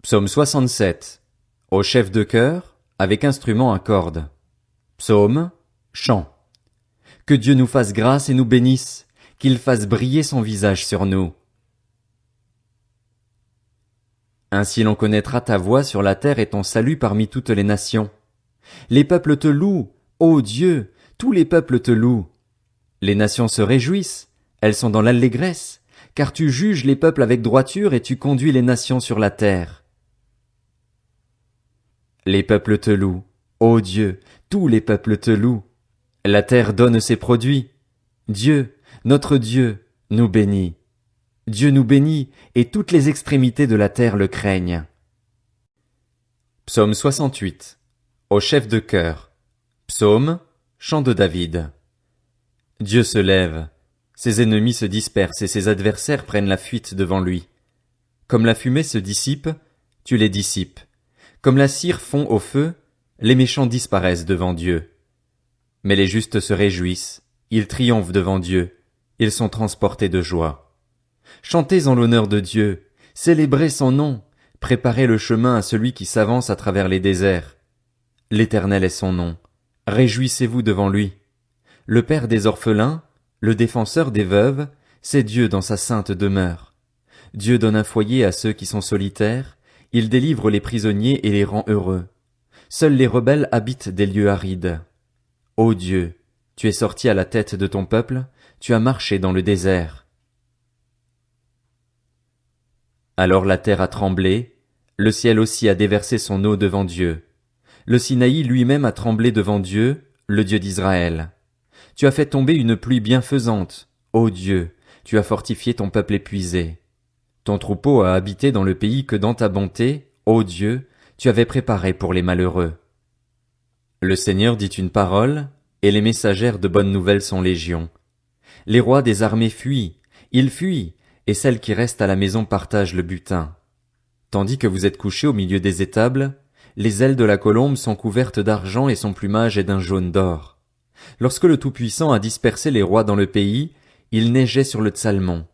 Psaume 67. Au chef de chœur, avec instrument à cordes. Psaume, chant. Que Dieu nous fasse grâce et nous bénisse, qu'il fasse briller son visage sur nous. Ainsi l'on connaîtra ta voix sur la terre et ton salut parmi toutes les nations. Les peuples te louent, ô Dieu, tous les peuples te louent. Les nations se réjouissent, elles sont dans l'allégresse, car tu juges les peuples avec droiture et tu conduis les nations sur la terre. Les peuples te louent, ô Dieu, tous les peuples te louent. La terre donne ses produits. Dieu, notre Dieu, nous bénit. Dieu nous bénit, et toutes les extrémités de la terre le craignent. Psaume 68. Au chef de chœur. Psaume, chant de David. Dieu se lève, ses ennemis se dispersent et ses adversaires prennent la fuite devant lui. Comme la fumée se dissipe, tu les dissipes. Comme la cire fond au feu, les méchants disparaissent devant Dieu. Mais les justes se réjouissent, ils triomphent devant Dieu, ils sont transportés de joie. Chantez en l'honneur de Dieu, célébrez son nom, préparez le chemin à celui qui s'avance à travers les déserts. L'Éternel est son nom, réjouissez-vous devant lui. Le Père des orphelins, le défenseur des veuves, c'est Dieu dans sa sainte demeure. Dieu donne un foyer à ceux qui sont solitaires, il délivre les prisonniers et les rend heureux. Seuls les rebelles habitent des lieux arides. Ô Dieu, tu es sorti à la tête de ton peuple, tu as marché dans le désert. Alors la terre a tremblé, le ciel aussi a déversé son eau devant Dieu. Le Sinaï lui-même a tremblé devant Dieu, le Dieu d'Israël. Tu as fait tomber une pluie bienfaisante, ô Dieu, tu as fortifié ton peuple épuisé. Ton troupeau a habité dans le pays que dans ta bonté, ô Dieu, tu avais préparé pour les malheureux. Le Seigneur dit une parole, et les messagères de bonnes nouvelles sont légion. Les rois des armées fuient, ils fuient, et celles qui restent à la maison partagent le butin. Tandis que vous êtes couchés au milieu des étables, les ailes de la colombe sont couvertes d'argent et son plumage est d'un jaune d'or. Lorsque le Tout-Puissant a dispersé les rois dans le pays, il neigeait sur le Tsalmon.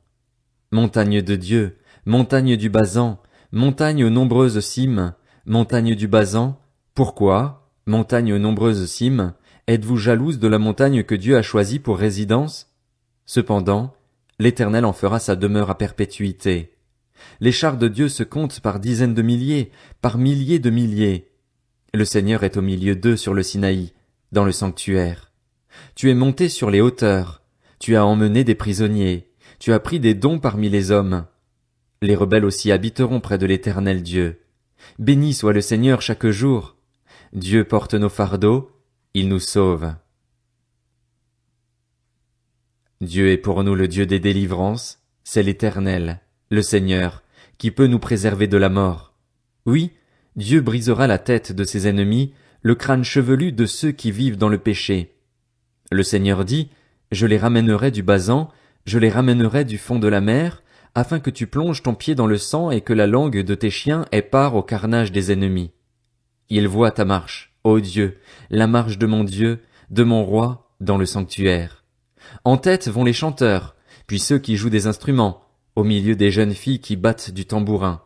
Montagne de Dieu, montagne du Basan, montagne aux nombreuses cimes, montagne du Basan, pourquoi, montagne aux nombreuses cimes, êtes-vous jalouse de la montagne que Dieu a choisie pour résidence? Cependant, l'Éternel en fera sa demeure à perpétuité. Les chars de Dieu se comptent par dizaines de milliers, par milliers de milliers. Le Seigneur est au milieu d'eux sur le Sinaï, dans le sanctuaire. Tu es monté sur les hauteurs, tu as emmené des prisonniers, tu as pris des dons parmi les hommes. Les rebelles aussi habiteront près de l'Éternel Dieu. Béni soit le Seigneur chaque jour. Dieu porte nos fardeaux, il nous sauve. Dieu est pour nous le Dieu des délivrances, c'est l'Éternel, le Seigneur, qui peut nous préserver de la mort. Oui, Dieu brisera la tête de ses ennemis, le crâne chevelu de ceux qui vivent dans le péché. Le Seigneur dit, je les ramènerai du Basan, je les ramènerai du fond de la mer, afin que tu plonges ton pied dans le sang et que la langue de tes chiens ait part au carnage des ennemis. Ils voient ta marche, ô Dieu, la marche de mon Dieu, de mon roi, dans le sanctuaire. En tête vont les chanteurs, puis ceux qui jouent des instruments, au milieu des jeunes filles qui battent du tambourin.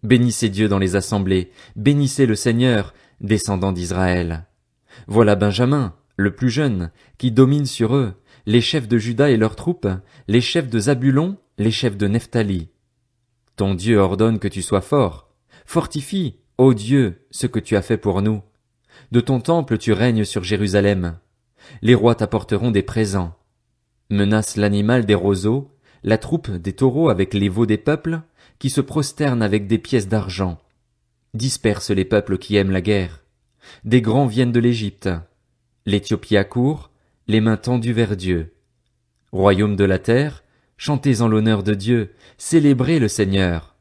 Bénissez Dieu dans les assemblées, bénissez le Seigneur, descendant d'Israël. Voilà Benjamin, le plus jeune, qui domine sur eux, les chefs de Juda et leurs troupes, les chefs de Zabulon, les chefs de Nephtali. Ton Dieu ordonne que tu sois fort. Fortifie, ô Dieu, ce que tu as fait pour nous. De ton temple tu règnes sur Jérusalem. Les rois t'apporteront des présents. Menace l'animal des roseaux, la troupe des taureaux avec les veaux des peuples, qui se prosternent avec des pièces d'argent. Disperse les peuples qui aiment la guerre. Des grands viennent de l'Égypte. L'Éthiopie accourt, les mains tendues vers Dieu. Royaume de la terre, chantez en l'honneur de Dieu, célébrez le Seigneur.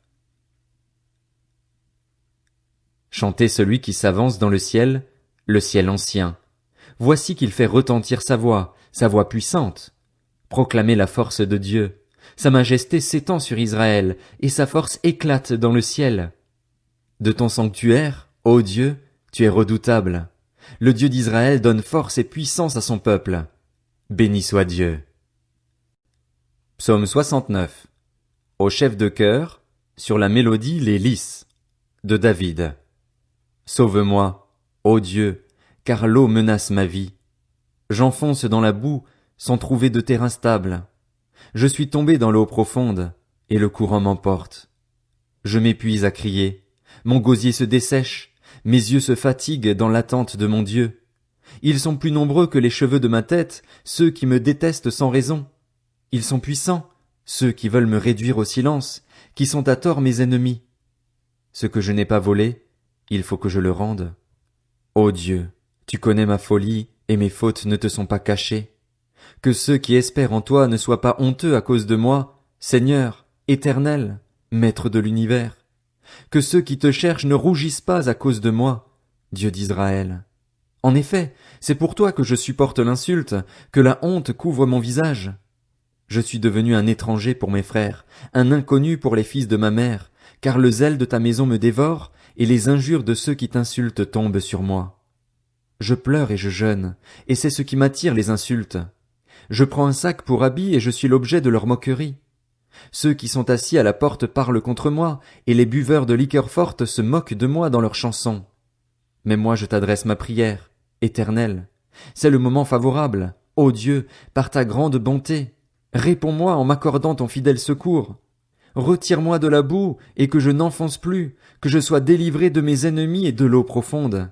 Chantez celui qui s'avance dans le ciel ancien. Voici qu'il fait retentir sa voix puissante. Proclamez la force de Dieu. Sa majesté s'étend sur Israël, et sa force éclate dans le ciel. De ton sanctuaire, ô Dieu, tu es redoutable. Le Dieu d'Israël donne force et puissance à son peuple. Béni soit Dieu. Psaume 69. Au chef de chœur, sur la mélodie les lys. de David. Sauve-moi, ô Dieu, car l'eau menace ma vie. J'enfonce dans la boue sans trouver de terrain stable. Je suis tombé dans l'eau profonde, et le courant m'emporte. Je m'épuise à crier, mon gosier se dessèche, mes yeux se fatiguent dans l'attente de mon Dieu. Ils sont plus nombreux que les cheveux de ma tête, ceux qui me détestent sans raison. Ils sont puissants, ceux qui veulent me réduire au silence, qui sont à tort mes ennemis. Ce que je n'ai pas volé, il faut que je le rende. Ô Dieu, tu connais ma folie, et mes fautes ne te sont pas cachées. Que ceux qui espèrent en toi ne soient pas honteux à cause de moi, Seigneur, Éternel, Maître de l'univers. Que ceux qui te cherchent ne rougissent pas à cause de moi, Dieu d'Israël. En effet, c'est pour toi que je supporte l'insulte, que la honte couvre mon visage. Je suis devenu un étranger pour mes frères, un inconnu pour les fils de ma mère, car le zèle de ta maison me dévore, et les injures de ceux qui t'insultent tombent sur moi. Je pleure et je jeûne, et c'est ce qui m'attire les insultes. Je prends un sac pour habit et je suis l'objet de leur moquerie. Ceux qui sont assis à la porte parlent contre moi, et les buveurs de liqueurs fortes se moquent de moi dans leurs chansons. Mais moi je t'adresse ma prière, Éternel. C'est le moment favorable, ô Dieu, par ta grande bonté. Réponds-moi en m'accordant ton fidèle secours. Retire-moi de la boue, et que je n'enfonce plus, que je sois délivré de mes ennemis et de l'eau profonde.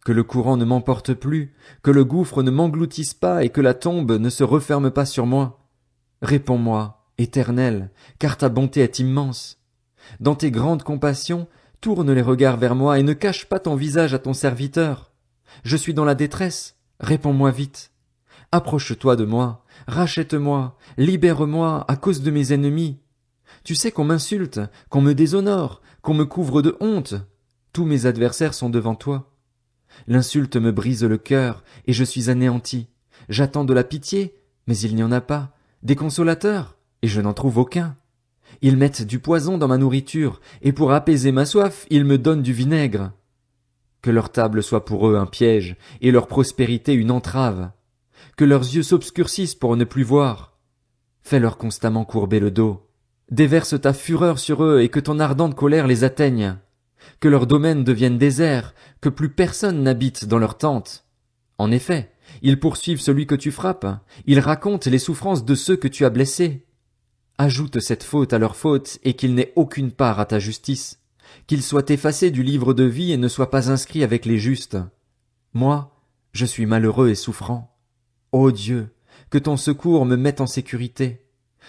Que le courant ne m'emporte plus, que le gouffre ne m'engloutisse pas et que la tombe ne se referme pas sur moi. Réponds-moi, Éternel, car ta bonté est immense. Dans tes grandes compassions, tourne les regards vers moi et ne cache pas ton visage à ton serviteur. Je suis dans la détresse, réponds-moi vite. Approche-toi de moi, rachète-moi, libère-moi à cause de mes ennemis. Tu sais qu'on m'insulte, qu'on me déshonore, qu'on me couvre de honte. Tous mes adversaires sont devant toi. L'insulte me brise le cœur, et je suis anéanti. J'attends de la pitié, mais il n'y en a pas, des consolateurs, et je n'en trouve aucun. Ils mettent du poison dans ma nourriture, et pour apaiser ma soif, ils me donnent du vinaigre. Que leur table soit pour eux un piège, et leur prospérité une entrave. Que leurs yeux s'obscurcissent pour ne plus voir. Fais-leur constamment courber le dos. Déverse ta fureur sur eux, et que ton ardente colère les atteigne. Que leurs domaines deviennent déserts, que plus personne n'habite dans leurs tentes. En effet, ils poursuivent celui que tu frappes, ils racontent les souffrances de ceux que tu as blessés. Ajoute cette faute à leur faute, et qu'ils n'aient aucune part à ta justice, qu'ils soient effacés du livre de vie et ne soient pas inscrits avec les justes. Moi, je suis malheureux et souffrant. Ô Dieu, que ton secours me mette en sécurité.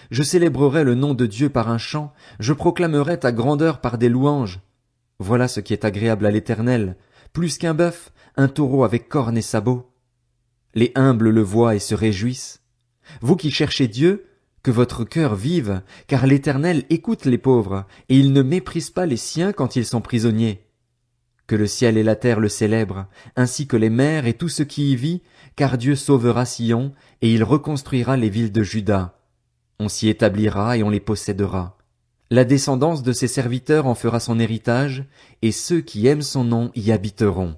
Je célébrerai le nom de Dieu par un chant, je proclamerai ta grandeur par des louanges. Voilà ce qui est agréable à l'Éternel, plus qu'un bœuf, un taureau avec cornes et sabots. Les humbles le voient et se réjouissent. Vous qui cherchez Dieu, que votre cœur vive, car l'Éternel écoute les pauvres, et il ne méprise pas les siens quand ils sont prisonniers. Que le ciel et la terre le célèbrent, ainsi que les mers et tout ce qui y vit, car Dieu sauvera Sion, et il reconstruira les villes de Juda. On s'y établira et on les possédera. La descendance de ses serviteurs en fera son héritage, et ceux qui aiment son nom y habiteront.